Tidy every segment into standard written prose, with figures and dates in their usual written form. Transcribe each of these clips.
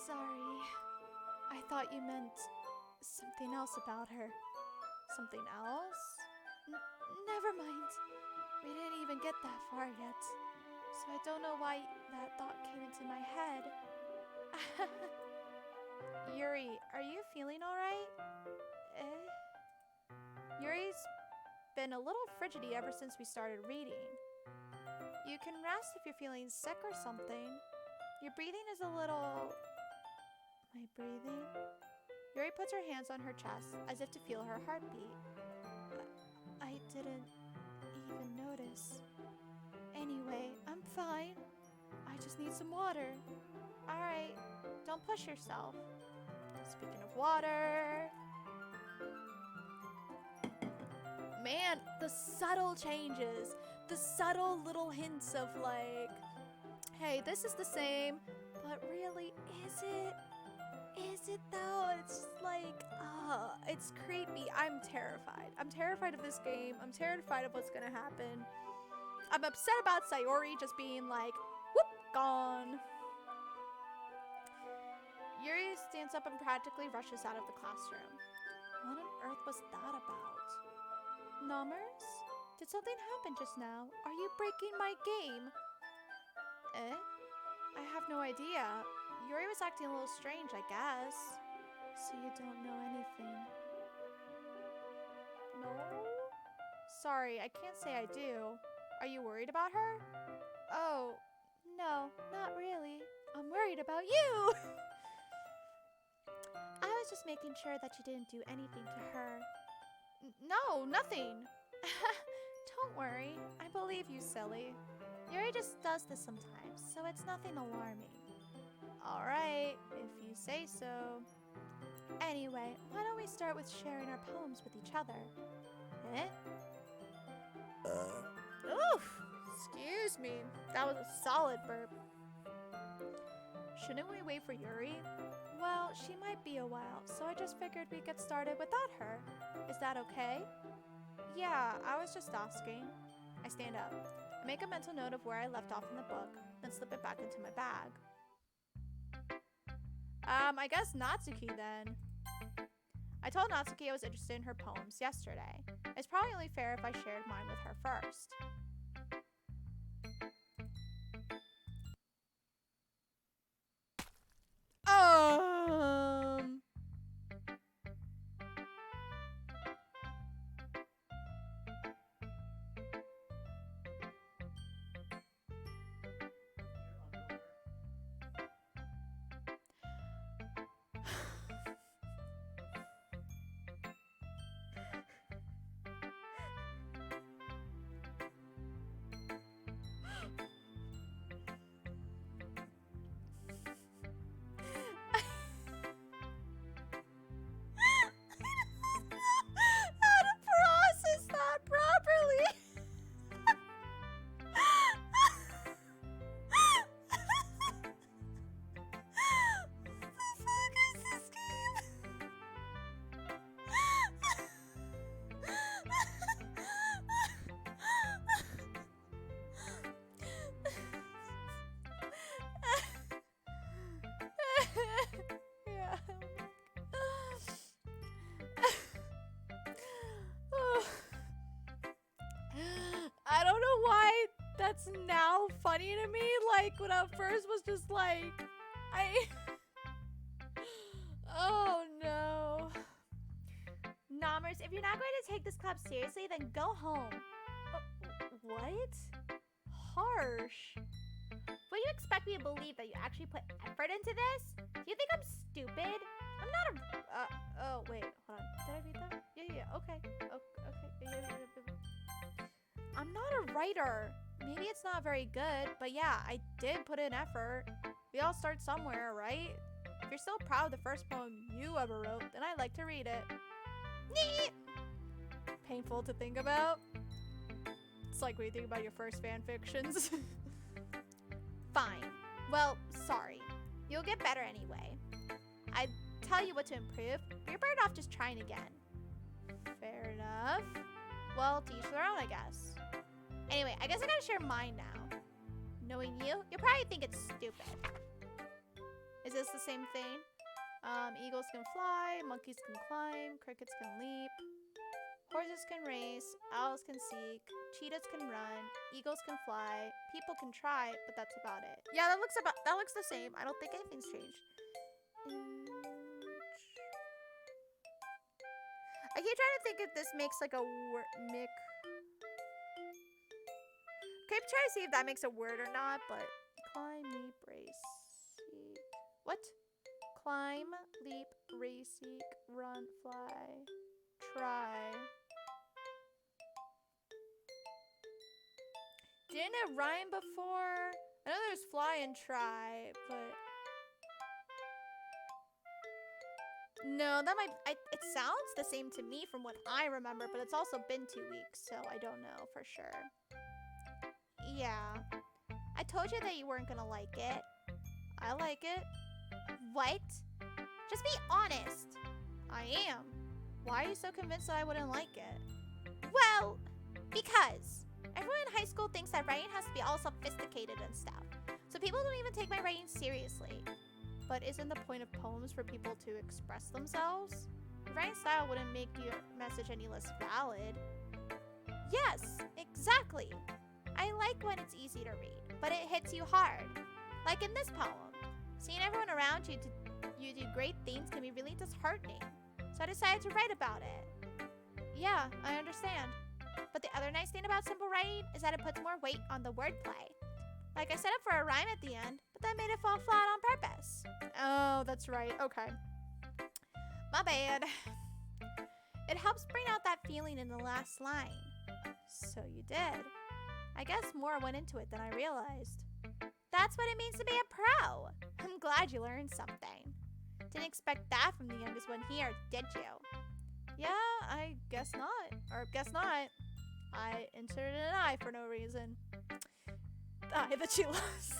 Sorry. I thought you meant something else about her. Something else? Never mind. We didn't even get that far yet. So I don't know why that thought came into my head. Yuri, are you feeling alright? Yuri's been a little fidgety ever since we started reading. You can rest if you're feeling sick or something. Your breathing is a little... My breathing? Yuri puts her hands on her chest as if to feel her heartbeat. I didn't even notice. Anyway, I'm fine. I just need some water. Alright, don't push yourself. Speaking of water... Man, the subtle changes. The subtle little hints of like, hey, this is the same, but really, is it? Is it though? It's just like, it's creepy. I'm terrified. I'm terrified of this game. I'm terrified of what's gonna happen. I'm upset about Sayori just being like, whoop, gone. Yuri stands up and practically rushes out of the classroom. What on earth was that about? Nommers? Did something happen just now? Are you breaking my game? I have no idea. Yuri was acting a little strange, I guess. So you don't know anything? No? Sorry, I can't say I do. Are you worried about her? Oh, no, not really. I'm worried about you! I was just making sure that you didn't do anything to her. No, nothing. Don't worry. I believe you, silly. Yuri just does this sometimes, so it's nothing alarming. Alright, if you say so. Anyway, why don't we start with sharing our poems with each other? Oof! Excuse me. That was a solid burp. Shouldn't we wait for Yuri? Well, she might be a while, so I just figured we'd get started without her. Is that okay? Yeah, I was just asking. I stand up. I make a mental note of where I left off in the book, then slip it back into my bag. I guess Natsuki then. I told Natsuki I was interested in her poems yesterday. It's probably only fair if I shared mine with her first. I don't know why that's now funny to me. Like, when at first was just like, oh no. Nommers, if you're not going to take this club seriously, then go home. What? Harsh. Will you expect me to believe that you actually put effort into this? Do you think I'm stupid? I'm not a... oh, wait. Hold on. Did I read that? Yeah. Okay. Okay. Yeah. I'm not a writer. Maybe it's not very good, but yeah, I did put in effort. We all start somewhere, right? If you're still proud of the first poem you ever wrote, then I'd like to read it. Neat! Painful to think about. It's like when you think about your first fan fictions. Fine. Well, sorry. You'll get better anyway. I'd tell you what to improve, but you're better off just trying again. Fair enough. Well, to each their own, I guess. Anyway, I guess I gotta share mine now. Knowing you, you'll probably think it's stupid. Is Is this the same thing? Eagles can fly, monkeys can climb, crickets can leap, horses can race, owls can seek, cheetahs can run, eagles can fly, people can try, but that's about it. Yeah, that looks the same. I don't think anything's changed. I keep trying to think if this makes like a word. Okay, try to see if that makes a word or not, but climb, leap, race, seek. What? Climb, leap, race, seek, run, fly, try. Didn't it rhyme before? I know there's fly and try, but no, that might. It sounds the same to me from what I remember, but it's also been 2 weeks, so I don't know for sure. Yeah, I told you that you weren't gonna like it. I like it. What? Just be honest. I am. Why are you so convinced that I wouldn't like it? Well, because everyone in high school thinks that writing has to be all sophisticated and stuff. So people don't even take my writing seriously. But isn't the point of poems for people to express themselves? Your writing style wouldn't make your message any less valid. Yes, exactly. I like when it's easy to read, but it hits you hard. Like in this poem. Seeing everyone around you do great things can be really disheartening. So I decided to write about it. Yeah, I understand. But the other nice thing about simple writing is that it puts more weight on the wordplay. Like I set up for a rhyme at the end, but that made it fall flat on purpose. Oh, that's right. Okay. My bad. It helps bring out that feeling in the last line. So you did. I guess more went into it than I realized. That's what it means to be a pro. I'm glad you learned something. Didn't expect that from the youngest one here, did you? Yeah, I guess not. Or guess not. I inserted an I for no reason. The I that she lost.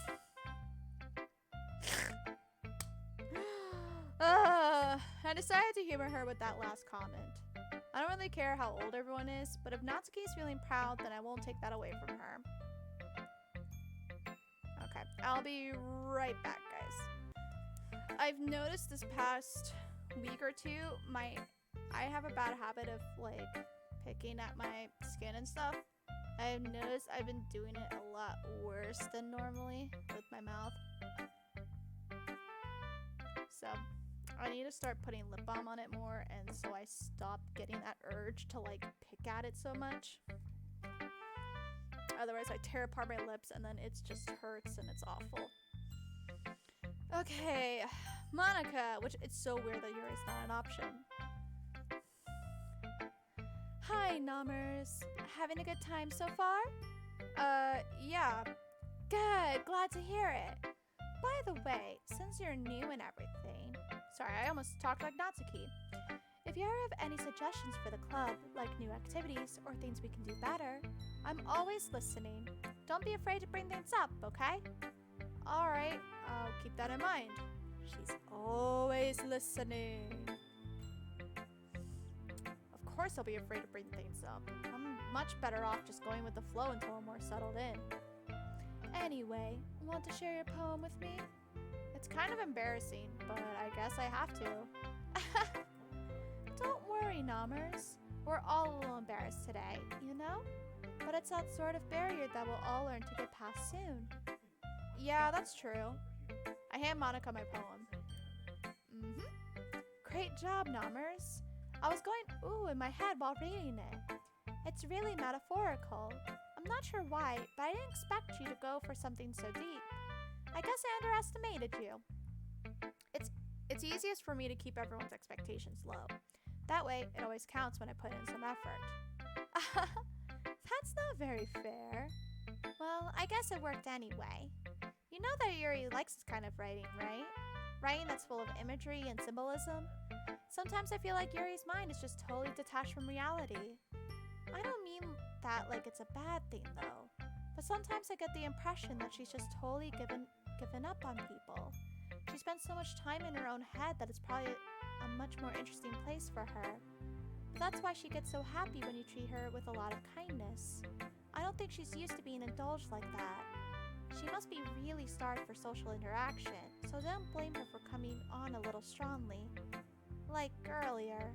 I decided to humor her with that last comment. I don't really care how old everyone is, but if Natsuki's feeling proud, then I won't take that away from her. Okay, I'll be right back, guys. I've noticed this past week or two, I have a bad habit of, like, picking at my skin and stuff. I've noticed I've been doing it a lot worse than normally with my mouth. So, I need to start putting lip balm on it more, and so I stop getting that urge to, like, pick at it so much. Otherwise, I tear apart my lips, and then it just hurts, and it's awful. Okay, Monica, which it's so weird that Yuri's not an option. Hi, Nommers. Having a good time so far? Yeah. Good, glad to hear it. By the way, since you're new and everything... Sorry, I almost talked like Natsuki. If you ever have any suggestions for the club, like new activities or things we can do better, I'm always listening. Don't be afraid to bring things up, okay? Alright, I'll keep that in mind. She's always listening. Of course I'll be afraid to bring things up. I'm much better off just going with the flow until I'm more settled in. Anyway, want to share your poem with me? It's kind of embarrassing, but I guess I have to. Don't worry, Nommers. We're all a little embarrassed today, you know? But it's that sort of barrier that we'll all learn to get past soon. Yeah, that's true. I hand Monica my poem. Great job, Nommers. I was going ooh in my head while reading it. It's really metaphorical. I'm not sure why, but I didn't expect you to go for something so deep. I guess I underestimated you. It's easiest for me to keep everyone's expectations low. That way, it always counts when I put in some effort. That's not very fair. Well, I guess it worked anyway. You know that Yuri likes this kind of writing, right? Writing that's full of imagery and symbolism. Sometimes I feel like Yuri's mind is just totally detached from reality. I don't mean that like it's a bad thing, though. But sometimes I get the impression that she's just totally given up on people. She spends so much time in her own head that it's probably a much more interesting place for her. But that's why she gets so happy when you treat her with a lot of kindness. I don't think she's used to being indulged like that. She must be really starved for social interaction, so don't blame her for coming on a little strongly. Like earlier.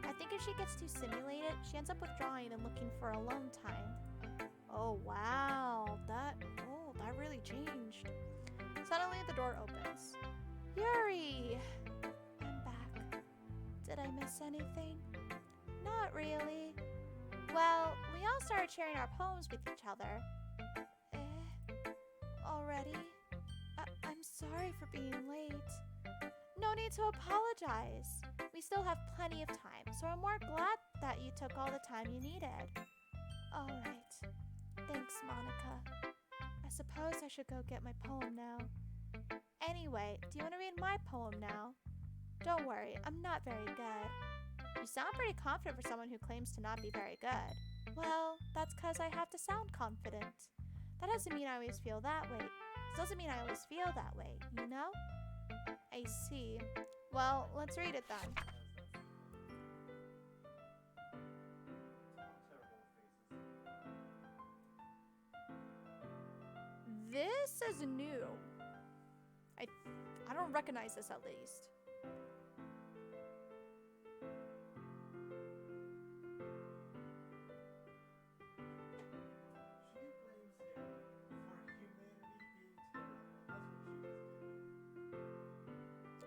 I think if she gets too stimulated, she ends up withdrawing and looking for alone time. Oh wow, that really changed. Suddenly the door opens. Yuri! I'm back. Did I miss anything? Not really. Well, we all started sharing our poems with each other. Already? I'm sorry for being late. No need to apologize. We still have plenty of time, so I'm more glad that you took all the time you needed. All right. Thanks, Monica. I suppose I should go get my poem now. Anyway, do you want to read my poem now? Don't worry, I'm not very good. You sound pretty confident for someone who claims to not be very good. Well, that's because I have to sound confident. That doesn't mean I always feel that way. It doesn't mean I always feel that way, you know? I see. Well, let's read it then. This is new. I don't recognize this at least.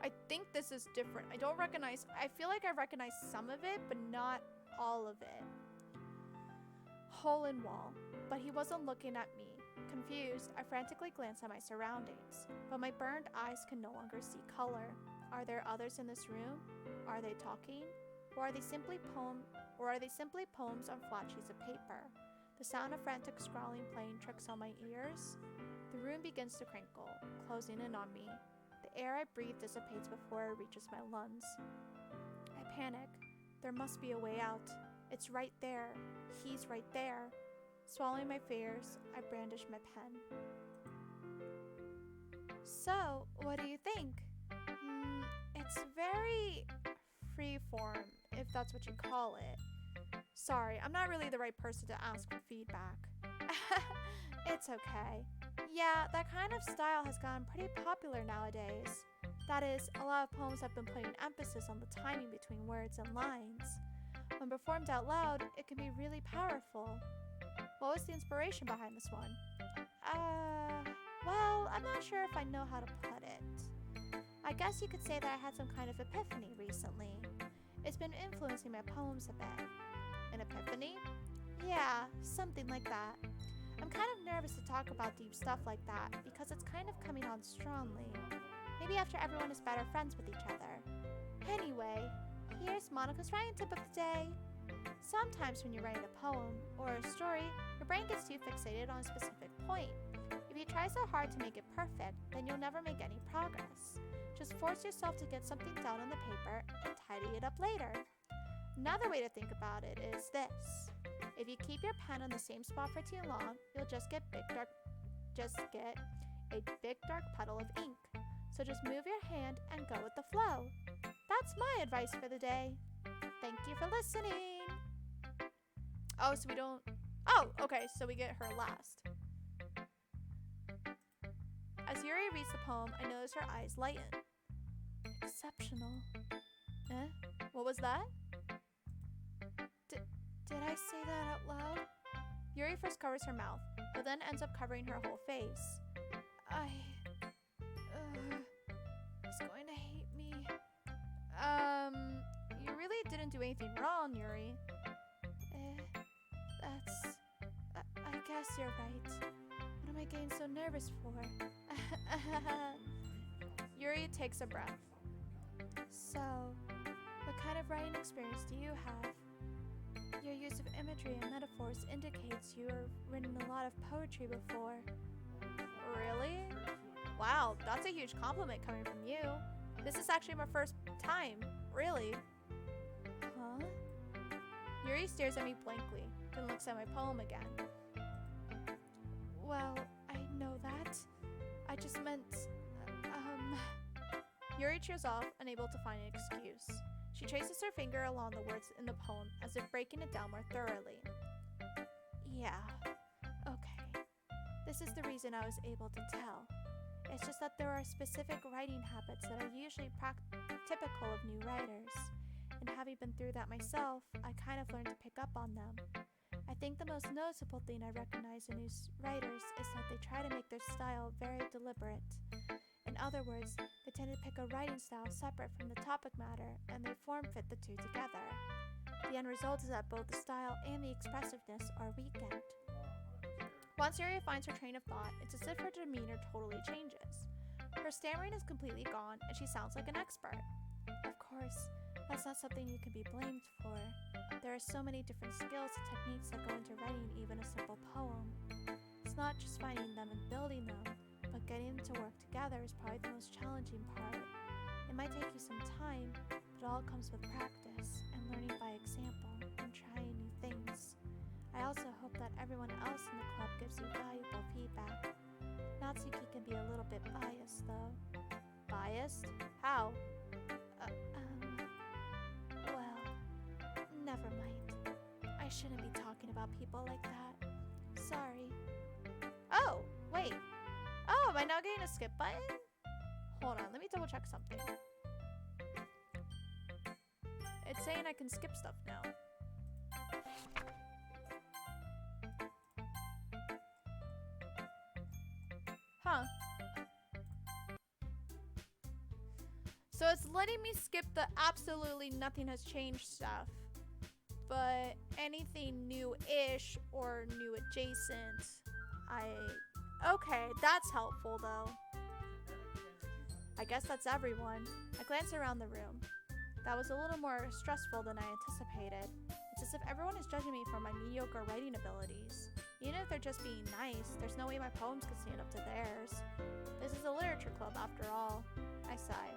I think this is different. I feel like I recognize some of it, but not all of it. Hole in wall. But he wasn't looking at me. Confused, I frantically glanced at my surroundings, but my burned eyes can no longer see color. Are there others in this room? Are they talking? Or are they simply poems on flat sheets of paper? The sound of frantic scrawling playing tricks on my ears. The room begins to crinkle, closing in on me. The air I breathe dissipates before it reaches my lungs. I panic. There must be a way out. It's right there. He's right there. Swallowing my fears, I brandish my pen. So, what do you think? It's very freeform, if that's what you call it. Sorry, I'm not really the right person to ask for feedback. It's okay. Yeah, that kind of style has gotten pretty popular nowadays. That is, a lot of poems have been putting emphasis on the timing between words and lines. When performed out loud, it can be really powerful. What was the inspiration behind this one? Well, I'm not sure if I know how to put it. I guess you could say that I had some kind of epiphany recently. It's been influencing my poems a bit. An epiphany? Yeah, something like that. I'm kind of nervous to talk about deep stuff like that because it's kind of coming on strongly. Maybe after everyone is better friends with each other. Anyway, here's Monica's writing tip of the day. Sometimes when you're writing a poem or a story, your brain gets too fixated on a specific point. If you try so hard to make it perfect, then you'll never make any progress. Just force yourself to get something down on the paper and tidy it up later. Another way to think about it is this. If you keep your pen on the same spot for too long, you'll just get a big dark puddle of ink. So just move your hand and go with the flow. That's my advice for the day. Thank you for listening. Oh, so we don't... Oh, okay, so we get her last. As Yuri reads the poem, I notice her eyes lighten. Exceptional. What was that? Did I say that out loud? Yuri first covers her mouth, but then ends up covering her whole face. He's going to hate me. You really didn't do anything wrong, Yuri. I guess you're right. What am I getting so nervous for? Yuri takes a breath. So, what kind of writing experience do you have? Your use of imagery and metaphors indicates you have written a lot of poetry before. Really? Wow, that's a huge compliment coming from you. This is actually my first time, really. Huh? Yuri stares at me blankly, then looks at my poem again. Well, I know that. I just meant, Yuri cheers off, unable to find an excuse. She traces her finger along the words in the poem as if breaking it down more thoroughly. Yeah, okay. This This is the reason I was able to tell. It's just that there are specific writing habits that are usually typical of new writers. And having been through that myself, I kind of learned to pick up on them. I think the most noticeable thing I recognize in new writers is that they try to make their style very deliberate. In other words, they tend to pick a writing style separate from the topic matter, and they form fit the two together. The end result is that both the style and the expressiveness are weakened. Once Sayori finds her train of thought, it's as if her demeanor totally changes. Her stammering is completely gone, and she sounds like an expert. Of course, that's not something you can be blamed for. There are so many different skills and techniques that go into writing even a simple poem. It's not just finding them and building them, but getting them to work together is probably the most challenging part. It might take you some time, but it all comes with practice and learning by example and trying new things. I also hope that everyone else in the club gives you valuable feedback. Natsuki can be a little bit biased, though. Biased? How? Well, never mind. I shouldn't be talking about people like that. Sorry. Oh, wait. Oh, am I now getting a skip button? Hold on, let me double check something. It's saying I can skip stuff now. Huh. So it's letting me skip the absolutely nothing has changed stuff. But anything new-ish or new adjacent, okay, that's helpful though. I guess that's everyone. I glance around the room. That was a little more stressful than I anticipated. It's as if everyone is judging me for my mediocre writing abilities. Even if they're just being nice, there's no way my poems could stand up to theirs. This is a literature club after all. I sigh.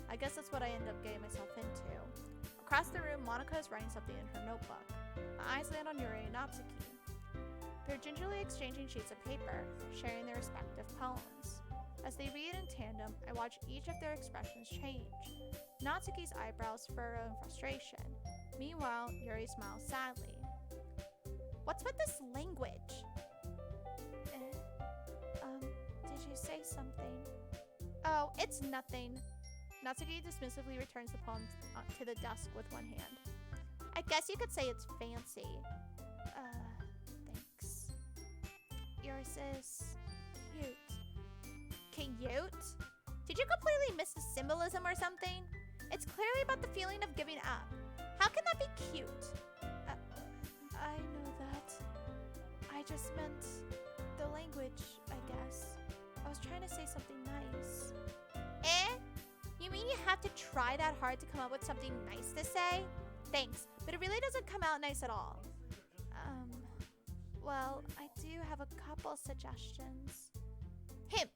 I guess that's what I end up getting myself into. Across the room, Monica is writing something in her notebook. My eyes land on Yuri and Natsuki. They're gingerly exchanging sheets of paper, sharing their respective poems. As they read in tandem, I watch each of their expressions change. Natsuki's eyebrows furrow in frustration. Meanwhile, Yuri smiles sadly. What's with this language? Did you say something? Oh, it's nothing. Natsuki dismissively returns the poem to the desk with one hand. I guess you could say it's fancy. Thanks. Yours is cute. Cute? Did you completely miss the symbolism or something? It's clearly about the feeling of giving up. How can that be cute? I know that. I just meant the language, I guess. I was trying to say something nice. You mean you have to try that hard to come up with something nice to say? Thanks, but it really doesn't come out nice at all. Well, I do have a couple suggestions. Himph.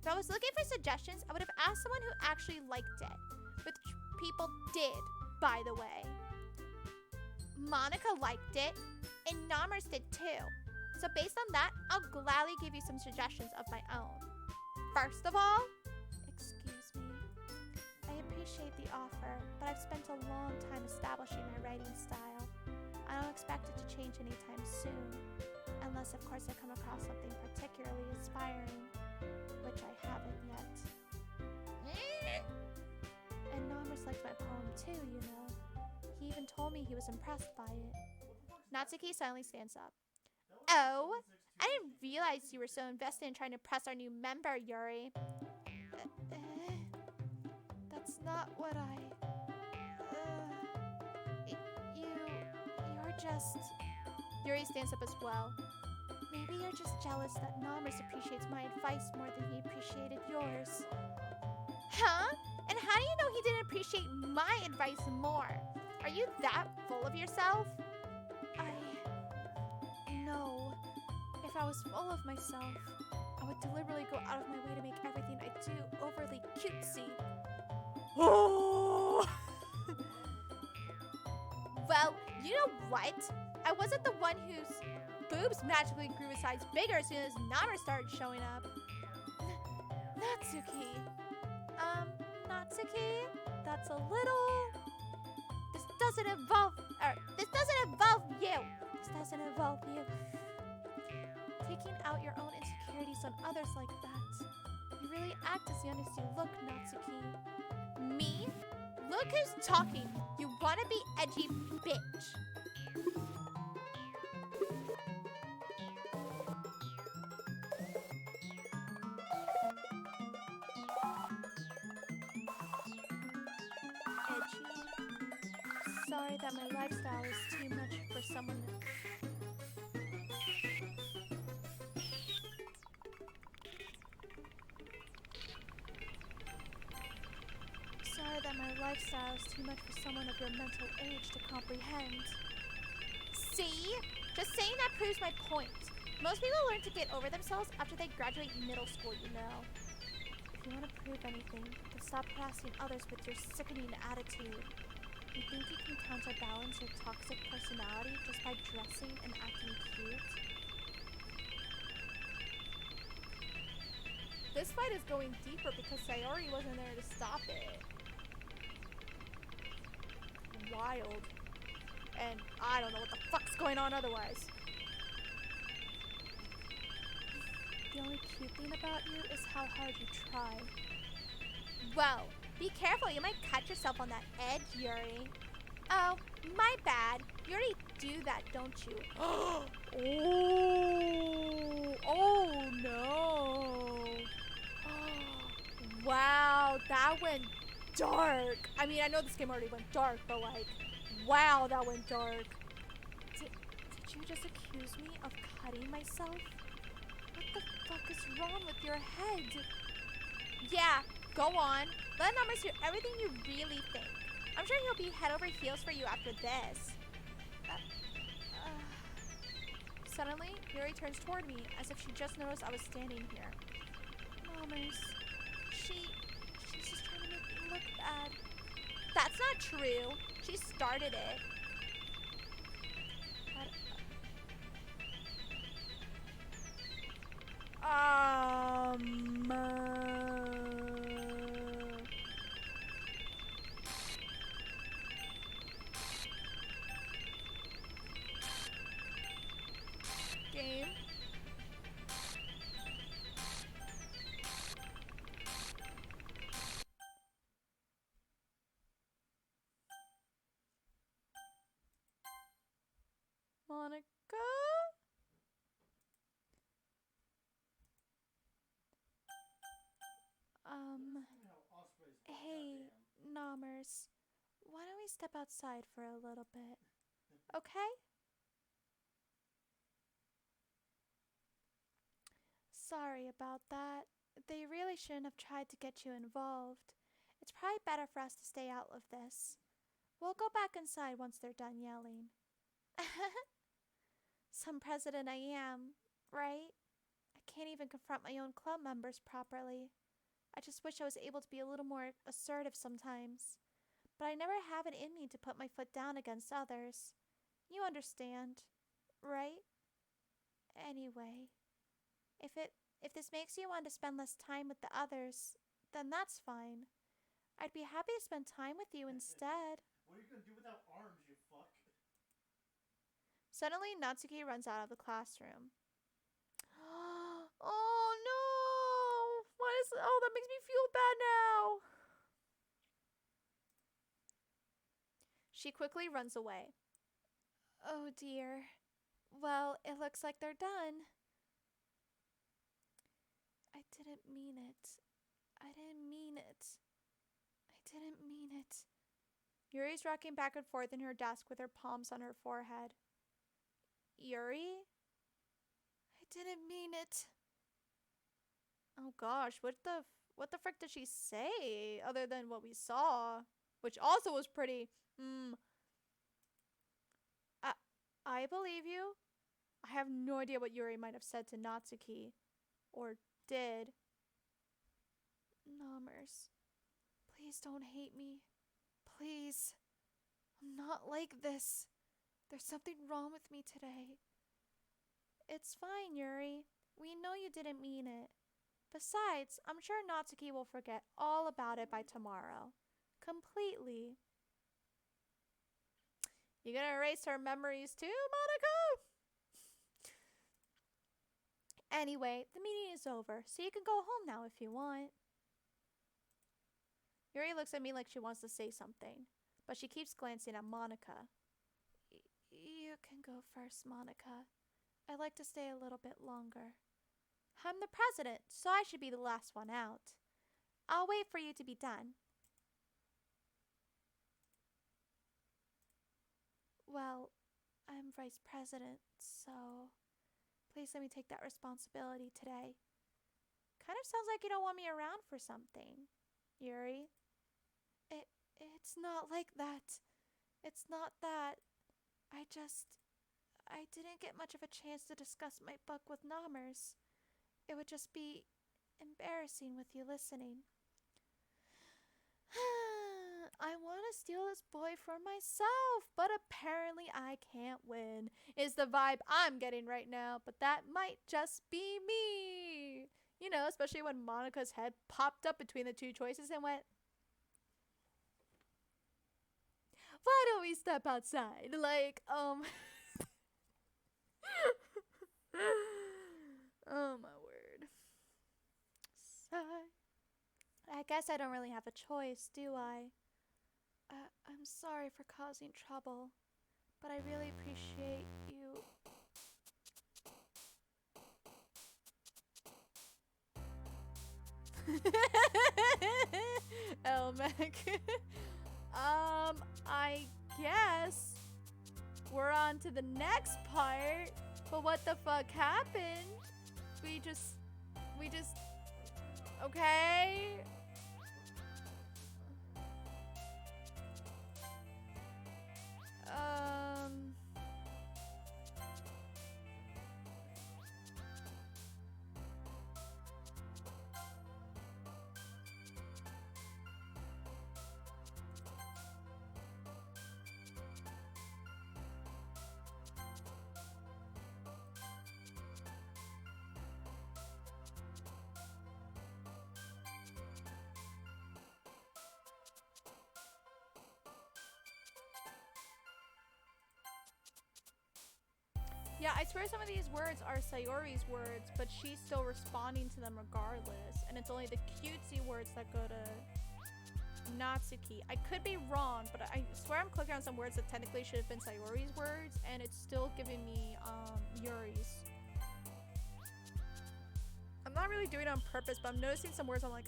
If I was looking for suggestions, I would have asked someone who actually liked it. Which people did, by the way. Monica liked it, and Namers did too. So based on that, I'll gladly give you some suggestions of my own. First of all, excuse me. I appreciate the offer, but I've spent a long time establishing my writing style. I don't expect it to change anytime soon. Unless, of course, I come across something particularly inspiring, which I haven't yet. And Namers liked my poem too, you know. He even told me he was impressed by it. Natsuki silently stands up. Oh, I didn't realize you were so invested in trying to impress our new member, Yuri. That's not what you're just... Yuri stands up as well. Maybe you're just jealous that Namers appreciates my advice more than he appreciated yours. Huh? And how do you know he didn't appreciate my advice more? Are you that full of yourself? No. If I was full of myself, I would deliberately go out of my way to make everything I do overly cutesy. Oh! Well, you know what? I wasn't the one whose boobs magically grew a size bigger as soon as Namers started showing up. Natsuki. Natsuki? That's a little... This doesn't involve you. This doesn't involve you. taking out your own insecurities on others like that. You really act as young as you look, Natsuki. Me? Look who's talking. You wanna be edgy bitch. Edgy? Sorry that my lifestyle is too much for someone. Sorry that my lifestyle is too much for someone of your mental age to comprehend. See? Just saying that proves my point. Most people learn to get over themselves after they graduate middle school, you know. If you want to prove anything, then stop harassing others with your sickening attitude. You think you can counterbalance your toxic personality just by dressing and acting cute? This fight is going deeper because Sayori wasn't there to stop it. Wild. And I don't know what the fuck's going on otherwise. The only cute thing about you is how hard you try. Well, be careful, you might cut yourself on that edge, Yuri. Oh, my bad. You already do that, don't you? Oh no. Wow, that went dark. I mean, I know this game already went dark, but like, wow, that went dark. Did you just accuse me of cutting myself? What the fuck is wrong with your head? Yeah, go on. Let Numbers hear everything you really think. I'm sure he'll be head over heels for you after this. Suddenly, Yuri turns toward me as if she just noticed I was standing here. Numbers, she's just trying to make me look bad. That's not true. She started it. Game. Monica? Hey, Nommers. Why don't we step outside for a little bit? Okay? Sorry about that. They really shouldn't have tried to get you involved. It's probably better for us to stay out of this. We'll go back inside once they're done yelling. Some president I am, right? I can't even confront my own club members properly. I just wish I was able to be a little more assertive sometimes. But I never have it in me to put my foot down against others. You understand, right? Anyway, if this makes you want to spend less time with the others, then that's fine. I'd be happy to spend time with you instead. What are you gonna do without arms, you fuck? Suddenly, Natsuki runs out of the classroom. Oh no! Oh, that makes me feel bad now. She quickly runs away. Oh dear. Well, it looks like they're done. I didn't mean it. I didn't mean it. I didn't mean it. Yuri's rocking back and forth in her desk with her palms on her forehead. Yuri? I didn't mean it. Oh gosh, what the frick did she say other than what we saw? Which also was pretty, I believe you. I have no idea what Yuri might have said to Natsuki. Or did. Nommers, please don't hate me. Please. I'm not like this. There's something wrong with me today. It's fine, Yuri. We know you didn't mean it. Besides, I'm sure Natsuki will forget all about it by tomorrow. Completely. You gonna erase her memories too, Monica? Anyway, the meeting is over, so you can go home now if you want. Yuri looks at me like she wants to say something, but she keeps glancing at Monica. You can go first, Monica. I'd like to stay a little bit longer. I'm the president, so I should be the last one out. I'll wait for you to be done. Well, I'm vice president, so please let me take that responsibility today. Kind of sounds like you don't want me around for something, Yuri. It's not like that. It's not that. I didn't get much of a chance to discuss my book with Nommers. It would just be embarrassing with you listening. I want to steal this boy for myself, but apparently I can't win, is the vibe I'm getting right now, but that might just be me. You know, especially when Monica's head popped up between the two choices and went, why don't we step outside? Like, oh my word. Sigh. I guess I don't really have a choice, do I? I'm sorry for causing trouble, but I really appreciate you. Elmec. I guess we're on to the next part, but what the fuck happened? We just, okay. Yeah, I swear some of these words are Sayori's words, but she's still responding to them regardless. And it's only the cutesy words that go to Natsuki. I could be wrong, but I swear I'm clicking on some words that technically should have been Sayori's words, and it's still giving me Yuri's. I'm not really doing it on purpose, but I'm noticing some words I'm like,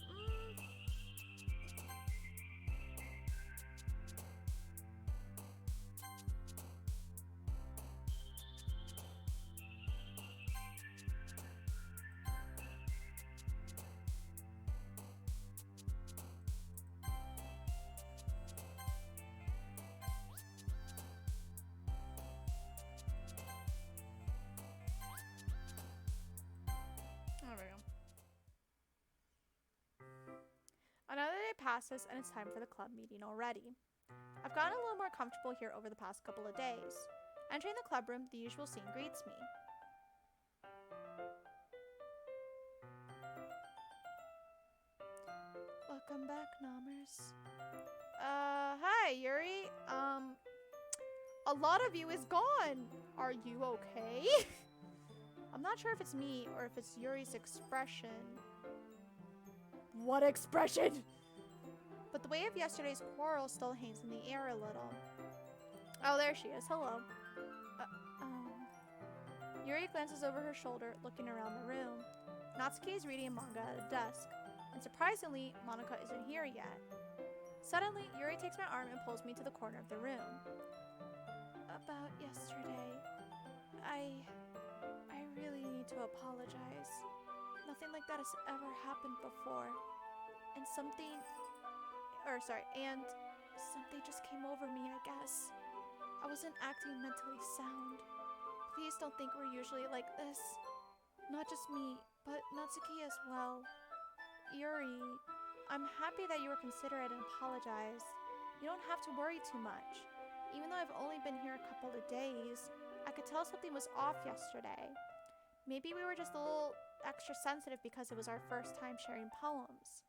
Another day passes and it's time for the club meeting already. I've gotten a little more comfortable here over the past couple of days. Entering the club room, the usual scene greets me. Welcome back, Nommers. Hi, Yuri. A lot of you is gone. Are you okay? I'm not sure if it's me or if it's Yuri's expression. What expression? But the weight of yesterday's quarrel still hangs in the air a little. Oh, there she is. Hello. Yuri glances over her shoulder, looking around the room. Natsuki is reading a manga at a desk, and surprisingly, Monica isn't here yet. Suddenly, Yuri takes my arm and pulls me to the corner of the room. About yesterday, I really need to apologize. Nothing like that has ever happened before. And something just came over me, I guess. I wasn't acting mentally sound. Please don't think we're usually like this. Not just me, but Natsuki as well. Yuri, I'm happy that you were considerate and apologized. You don't have to worry too much. Even though I've only been here a couple of days, I could tell something was off yesterday. Maybe we were just a little extra sensitive because it was our first time sharing poems.